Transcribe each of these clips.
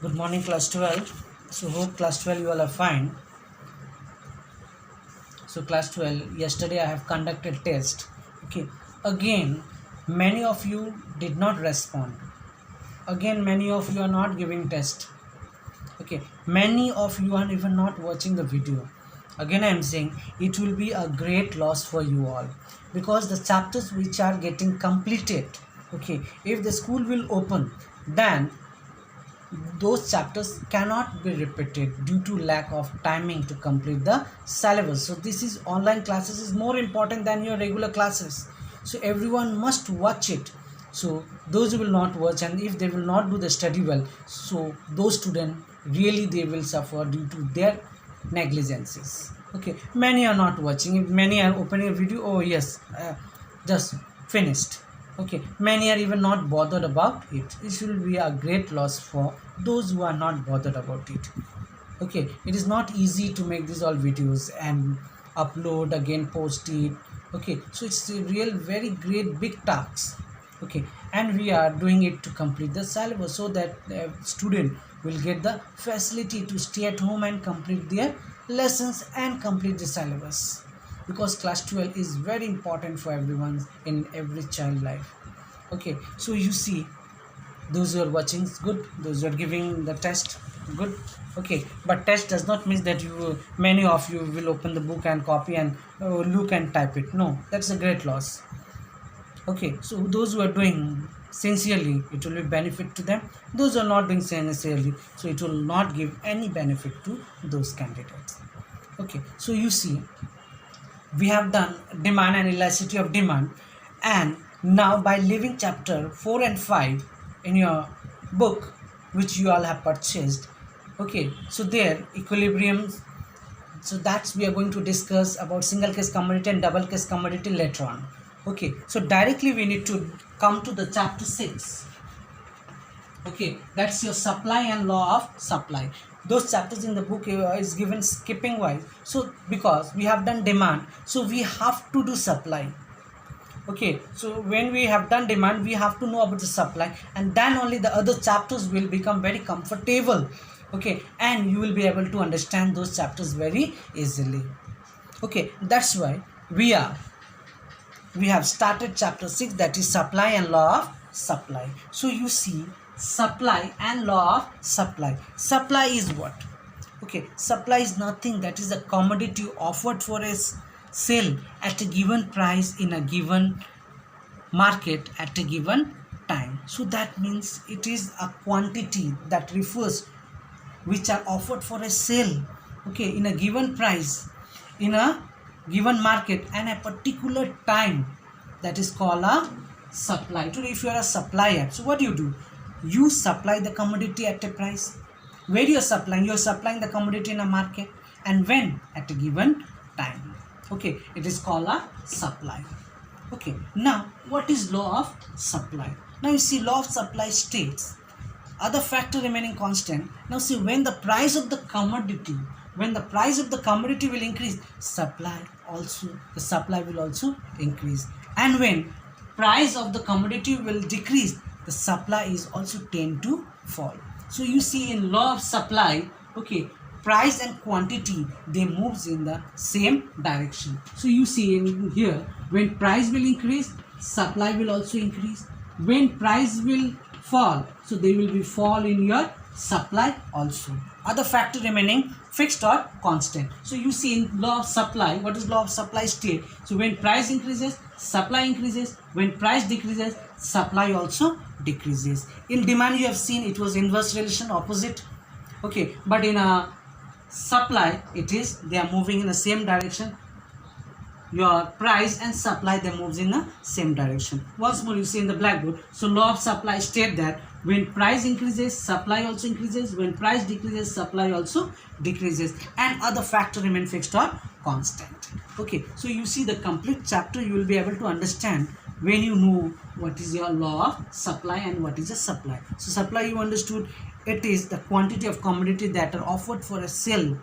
Good morning, class 12. So, hope class 12 you all are fine. So, class 12, yesterday I have conducted test. Okay, again, many of you did not respond. Again, many of you are not giving test. Okay, many of you are even not watching the video. Again, I am saying it will be a great loss for you all because the chapters which are getting completed. Okay, if the school will open, then those chapters cannot be repeated due to lack of timing to complete the syllabus. So this is online classes is more important than your regular classes, so everyone must watch it. So those who will not watch, and if they will not do the study well, so those students really they will suffer due to their negligences. Okay, many are not watching. If many are opening a video, oh yes, just finished. Okay, many are even not bothered about it. It will be a great loss for those who are not bothered about it. Okay, it is not easy to make these all videos and upload again, post it. Okay, so it's a real very great big task. Okay, and we are doing it to complete the syllabus so that the student will get the facility to stay at home and complete their lessons and complete the syllabus, because class 12 is very important for everyone in every child life. Okay, so you see, those who are watching is good, those who are giving the test good. Okay, but test does not mean that you many of you will open the book and copy and look and type it. No, that's a great loss. Okay, so those who are doing sincerely, it will be benefit to them. Those who are not doing sincerely, so it will not give any benefit to those candidates. Okay, so you see, we have done demand and elasticity of demand, and now by leaving chapter 4 and 5 in your book which you all have purchased. Okay, so there equilibrium, so that's we are going to discuss about single case commodity and double case commodity later on. Okay, so directly we need to come to the chapter 6. Okay, that's your supply and law of supply. Those chapters in the book is given skipping wise, so because we have done demand, so we have to do supply. Okay, so when we have done demand, we have to know about the supply, and then only the other chapters will become very comfortable. Okay, and you will be able to understand those chapters very easily. Okay, that's why we have started chapter 6, that is supply and law of supply. So you see, supply and law of supply. Supply is what? Okay, supply is nothing, that is a commodity offered for a sale at a given price in a given market at a given time. So that means it is a quantity that refers which are offered for a sale, okay, in a given price in a given market and a particular time. That is called a supply. So if you are a supplier, so what do? You supply the commodity at a price. Where you are supplying? You are supplying the commodity in a market, and when? At a given time. Okay, it is called a supply. Okay, now what is law of supply? Now you see, law of supply states other factor remaining constant. Now see, when the price of the commodity will increase, the supply will also increase, and when price of the commodity will decrease, the supply is also tend to fall. So you see, in law of supply, okay, price and quantity, they moves in the same direction. So you see in here, when price will increase, supply will also increase. When price will fall, so they will be fall in your supply also. Other factor remaining fixed or constant. So you see, in law of supply, what is law of supply state? So when price increases, supply increases. When price decreases, supply also decreases. In demand, you have seen it was inverse relation, opposite. Okay, but in a supply, it is they are moving in the same direction. Your price and supply, they moves in the same direction. Once more, you see in the blackboard. So law of supply state that when price increases, supply also increases. When price decreases, supply also decreases, and other factor remain fixed or constant. Okay, so you see the complete chapter you will be able to understand when you know what is your law of supply and what is a supply. So supply, you understood, it is the quantity of commodity that are offered for a sale,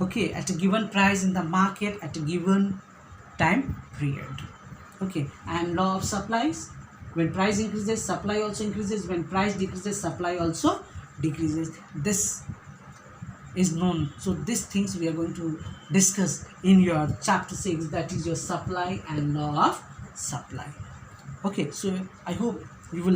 okay, at a given price in the market at a given time period. Okay, and law of supplies, when price increases, supply also increases. When price decreases, supply also decreases. This is known. So these things we are going to discuss in your chapter 6, that is your supply and law of supply. Okay, so I hope you will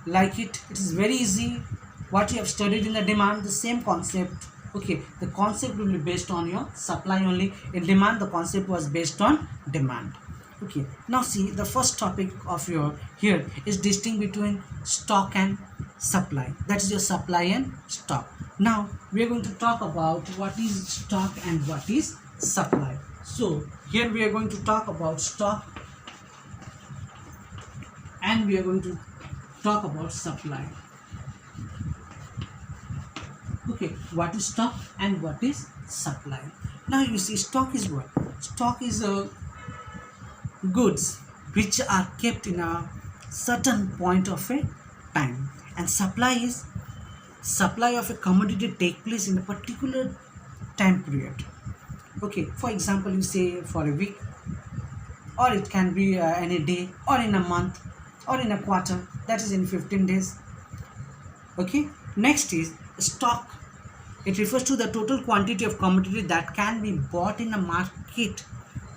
like it. It is very easy. What you have studied in the demand, the same concept. Okay, the concept will be based on your supply only. In demand, the concept was based on demand. Okay, now see, the first topic of your here is distinction between stock and supply. That is your supply and stock. Now we are going to talk about what is stock and what is supply. So here we are going to talk about stock and we are going to talk about supply. Okay, what is stock and what is supply? Now you see, stock is what? Stock is goods which are kept in a certain point of a time, and supply is supply of a commodity take place in a particular time period. Okay, for example, you say for a week, or it can be any day, or in a month, or in a quarter, that is in 15 days. Okay, next is stock. It refers to the total quantity of commodity that can be bought in a market,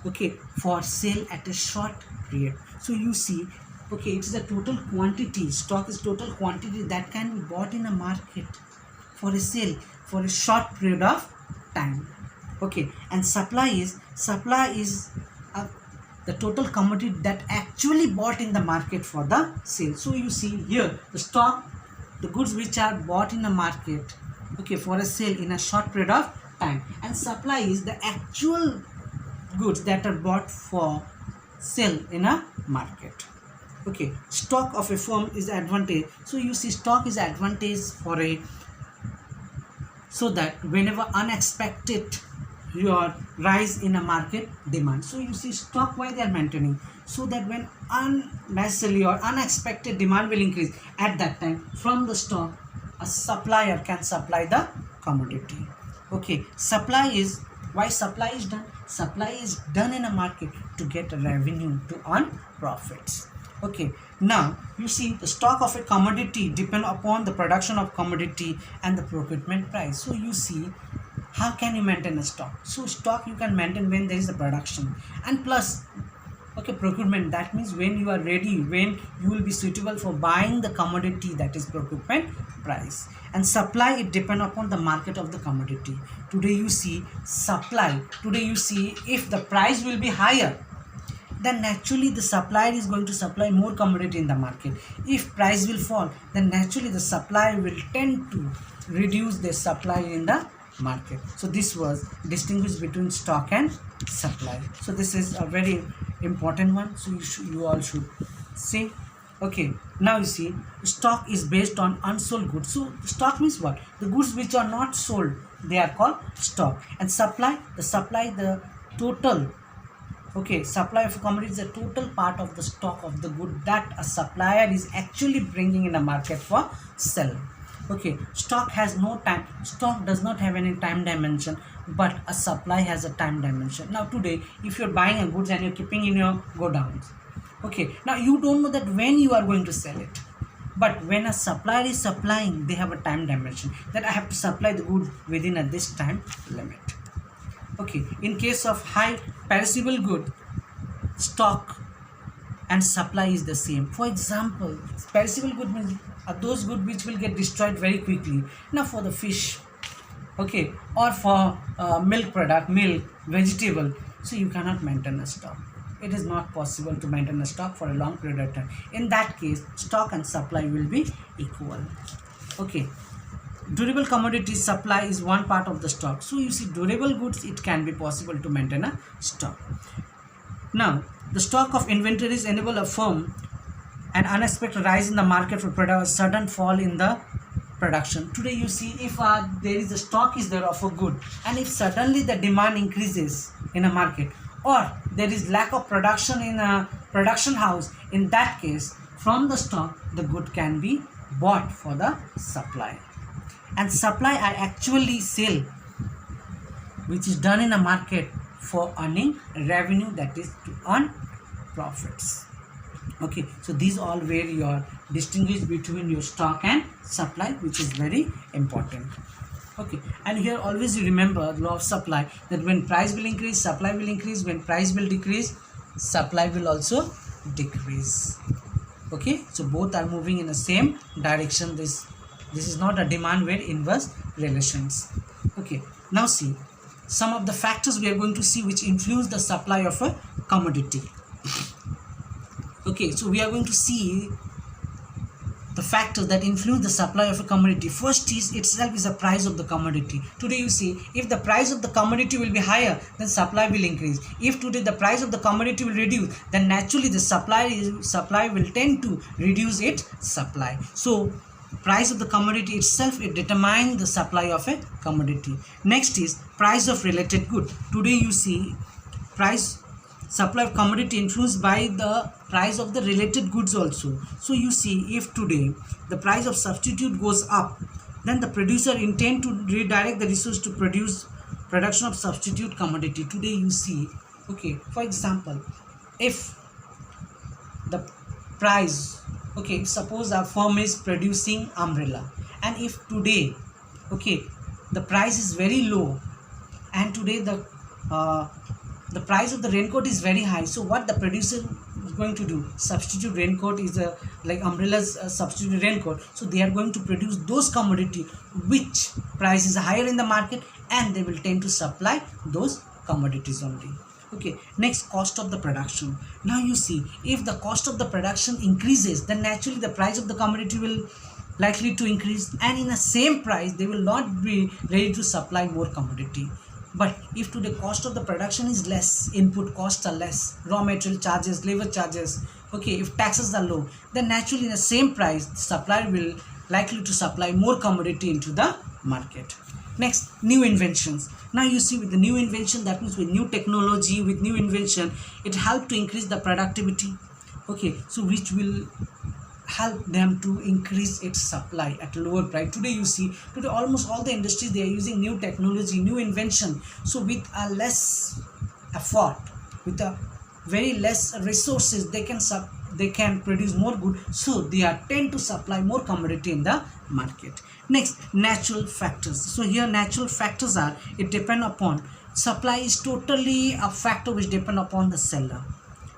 okay, for sale at a short period. So you see, okay, it is a total quantity. Stock is total quantity that can be bought in a market for a sale for a short period of time. Okay, and supply is the total commodity that actually bought in the market for the sale. So you see here, the stock, the goods which are bought in a market, okay, for a sale in a short period of time, and supply is the actual goods that are bought for sale in a market. Okay, stock of a firm is advantage. So you see, stock is advantage for a, so that whenever unexpected your rise in a market demand. So you see, stock, why they are maintaining, so that when unnecessarily or unexpected demand will increase, at that time from the stock a supplier can supply the commodity. Okay, supply is, why supply is done? Supply is done in a market to get a revenue, to earn profits. Okay, now you see, the stock of a commodity depend upon the production of commodity and the procurement price. So you see, how can you maintain a stock? So stock you can maintain when there is a production, and plus, okay, procurement, that means when you are ready, when you will be suitable for buying the commodity, that is procurement price. And supply, it depend upon the market of the commodity. Today you see supply, today you see, if the price will be higher, then naturally the supplier is going to supply more commodity in the market. If price will fall, then naturally the supplier will tend to reduce their supply in the market. So this was distinguished between stock and supply. So this is a very important one, so you all should see. Okay, now you see, stock is based on unsold goods. So stock means what? The goods which are not sold, they are called stock. And supply, the total, okay, supply of commodity is a total part of the stock of the good that a supplier is actually bringing in a market for sale. Okay, stock has no time, stock does not have any time dimension, but a supply has a time dimension. Now today, if you're buying a goods and you're keeping in your godowns, okay, now you don't know that when you are going to sell it, but when a supplier is supplying, they have a time dimension, that I have to supply the goods within a this time limit. Okay, in case of high perishable good, stock and supply is the same. For example, perishable good means those goods which will get destroyed very quickly. Now for the fish, okay, or for milk product, milk, vegetable, so you cannot maintain a stock. It is not possible to maintain a stock for a long period of time. In that case, stock and supply will be equal. Okay, durable commodity supply is one part of the stock. So you see, durable goods, it can be possible to maintain a stock. Now the stock of inventories enable a firm an unexpected rise in the market for product, a sudden fall in the production. Today you see, if there is a stock is there of a good, and if suddenly the demand increases in a market, or there is lack of production in a production house, in that case from the stock the good can be bought for the supply. And supply are actually sale which is done in a market for earning revenue, that is to earn profits. Okay, so these all where you are distinguish between your stock and supply, which is very important. Okay, and here always you remember law of supply, that when price will increase, supply will increase. When price will decrease, supply will also decrease. Okay, so both are moving in the same direction. This is not a demand where inverse relations. Okay, now see some of the factors we are going to see which influence the supply of a commodity. Okay, so we are going to see the factors that influence the supply of a commodity. First is itself is the price of the commodity. Today you see, if the price of the commodity will be higher, then supply will increase. If today the price of the commodity will reduce, then naturally the supply will tend to reduce its supply. So price of the commodity itself, it determines the supply of a commodity. Next is price of related good. Today you see supply of commodity influenced by the price of the related goods also. So you see, if today the price of substitute goes up, then the producer intend to redirect the resource to production of substitute commodity. Today you see, okay, for example, if the price, okay, suppose a firm is producing umbrella, and if today, okay, the price is very low, and today the price of the raincoat is very high, so what the producer is going to do, substitute raincoat is like umbrellas substitute raincoat, so they are going to produce those commodity which price is higher in the market, and they will tend to supply those commodities only. Okay, next, cost of the production. Now you see, if the cost of the production increases, then naturally the price of the commodity will likely to increase, and in the same price they will not be ready to supply more commodity. But if today cost of the production is less, input costs are less, raw material charges, labor charges, okay, if taxes are low, then naturally in the same price the supplier will likely to supply more commodity into the market. Next, new inventions. Now you see, with the new invention, that means with new technology, with new invention, it helps to increase the productivity. Okay, so which will help them to increase its supply at a lower price. Today you see, today almost all the industries, they are using new technology, new invention. So with a less effort, with a very less resources, they can produce more good, so they are tend to supply more commodity in the market. Next, natural factors. So here natural factors are, it depend upon, supply is totally a factor which depend upon the seller.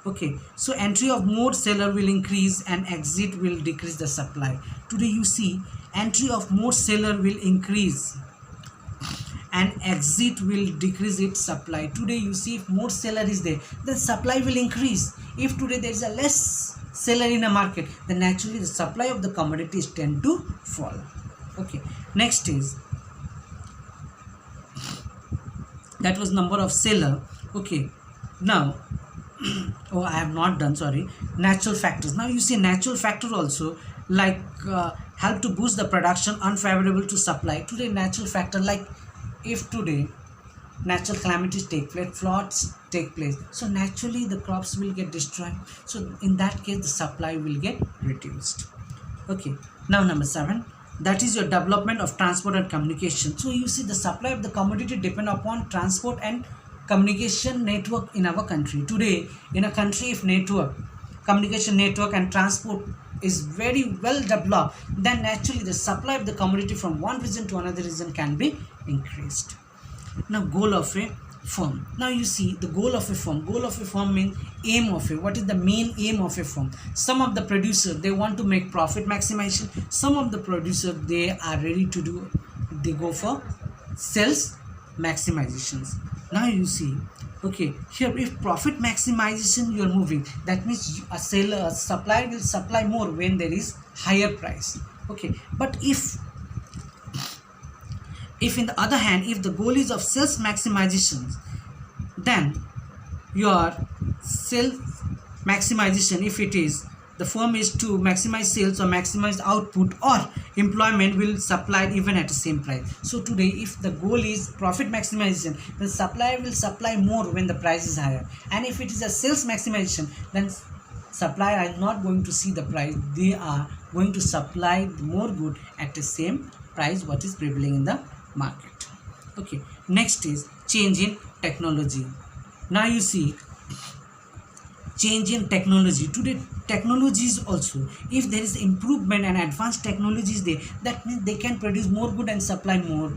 Okay, so entry of more seller will increase and exit will decrease the supply. Today you see, entry of more seller will increase and exit will decrease its supply. Today you see, if more seller is there, then supply will increase. If today there is a less seller in a market, then naturally the supply of the commodities tend to fall. Okay, next is, that was number of seller. Okay, now oh, I have not done, sorry, natural factors. Now you see, natural factor also like help to boost the production unfavorable to supply. Today natural factor, like if today natural calamities take place, floods take place, so naturally the crops will get destroyed, so in that case the supply will get reduced. Okay, now number 7, that is your development of transport and communication. So you see, the supply of the commodity depend upon transport and communication network in our country. Today in a country, if communication network and transport is very well developed, then naturally the supply of the commodity from one region to another region can be increased. Now, goal of a firm. Now you see, the goal of a firm means aim of it. What is the main aim of a firm? Some of the producers, they want to make profit maximization. Some of the producers, they are ready to do, they go for sales maximizations. Now you see, okay, here if profit maximization you are moving, that means a supplier will supply more when there is higher price. Okay, but if in the other hand, if the goal is of sales maximization, then your sales maximization, if it is, the firm is to maximize sales or maximize output or employment, will supply even at the same price. So today, if the goal is profit maximization, the supplier will supply more when the price is higher, and if it is a sales maximization, then supplier is not going to see the price, they are going to supply more good at the same price what is prevailing in the market. Okay, next is change in technology. Now you see, change in technology. Today technologies also, if there is improvement and advanced technologies there, that means they can produce more good and supply more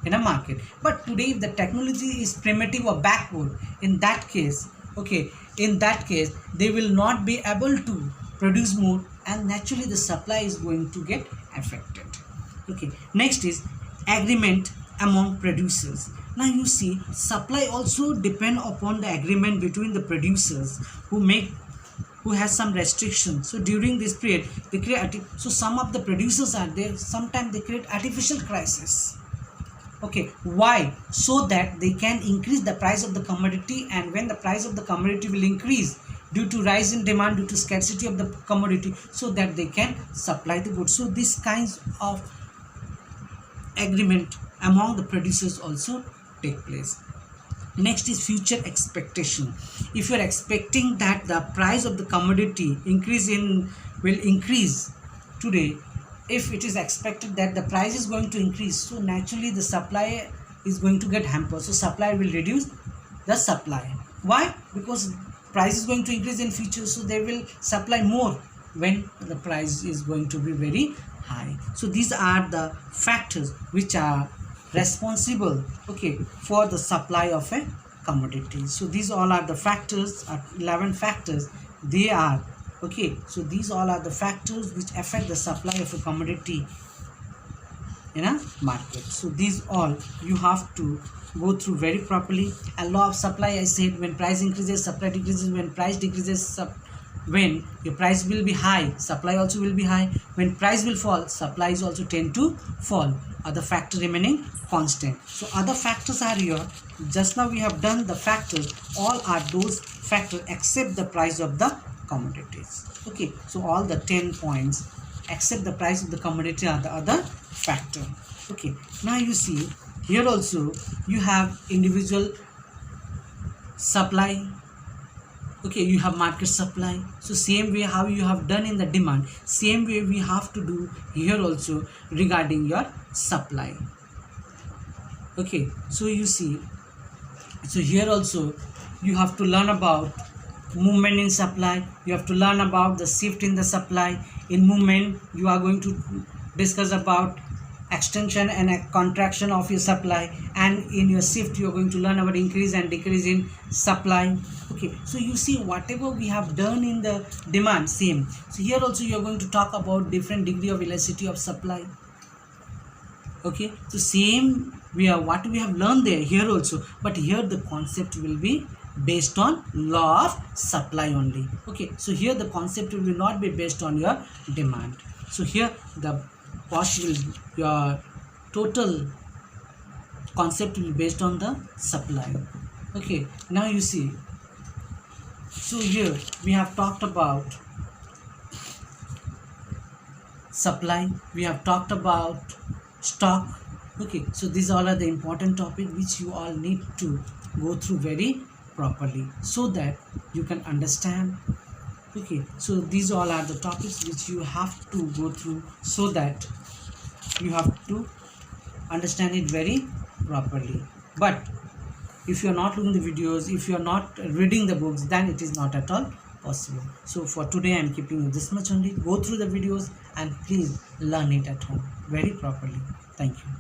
in a market. But today if the technology is primitive or backward, in that case, okay, in that case they will not be able to produce more, and naturally the supply is going to get affected. Okay, next is agreement among producers. Now you see, supply also depend upon the agreement between the producers who has some restrictions. So during this period they create, so some of the producers are there, sometimes they create artificial crisis. Okay, why? So that they can increase the price of the commodity, and when the price of the commodity will increase due to rise in demand, due to scarcity of the commodity, so that they can supply the goods. So these kinds of agreement among the producers also take place. Next is future expectation. If you are expecting that the price of the commodity will increase today, if it is expected that the price is going to increase, so naturally the supply is going to get hampered. So supply will reduce the supply. Why? Because price is going to increase in future, so they will supply more when the price is going to be very high. So these are the factors which are responsible, okay, for the supply of a commodity. So these all are the factors, 11 factors they are, okay. So these all are the factors which affect the supply of a commodity in a market. So these all you have to go through very properly. A law of supply, I said, when price increases supply decreases, when price decreases when your price will be high, supply also will be high. When price will fall, supplies also tend to fall. Other factor remaining constant. So other factors are here. Just now we have done the factors. All are those factors except the price of the commodities. Okay, so all the 10 points except the price of the commodity are the other factor. Okay, now you see here also you have individual supply. Okay, you have market supply. So same way how you have done in the demand, same way we have to do here also regarding your supply. Okay, so you see, so here also you have to learn about movement in supply, you have to learn about the shift in the supply. In movement you are going to discuss about extension and a contraction of your supply, and in your shift you are going to learn about increase and decrease in supply. Okay, so you see whatever we have done in the demand, same. So here also you are going to talk about different degree of elasticity of supply. Okay, so same we are what we have learned there here also, but here the concept will be based on law of supply only. Okay, so here the concept will not be based on your demand. So here the cost will, your total concept will be based on the supply. Okay, now you see, so here we have talked about supply, we have talked about stock. Okay, so these all are the important topic which you all need to go through very properly so that you can understand. Okay, so these all are the topics which you have to go through so that you have to understand it very properly. But if you are not looking the videos, if you are not reading the books, then it is not at all possible. So for today I am keeping you this much only. Go through the videos and please learn it at home very properly. Thank you.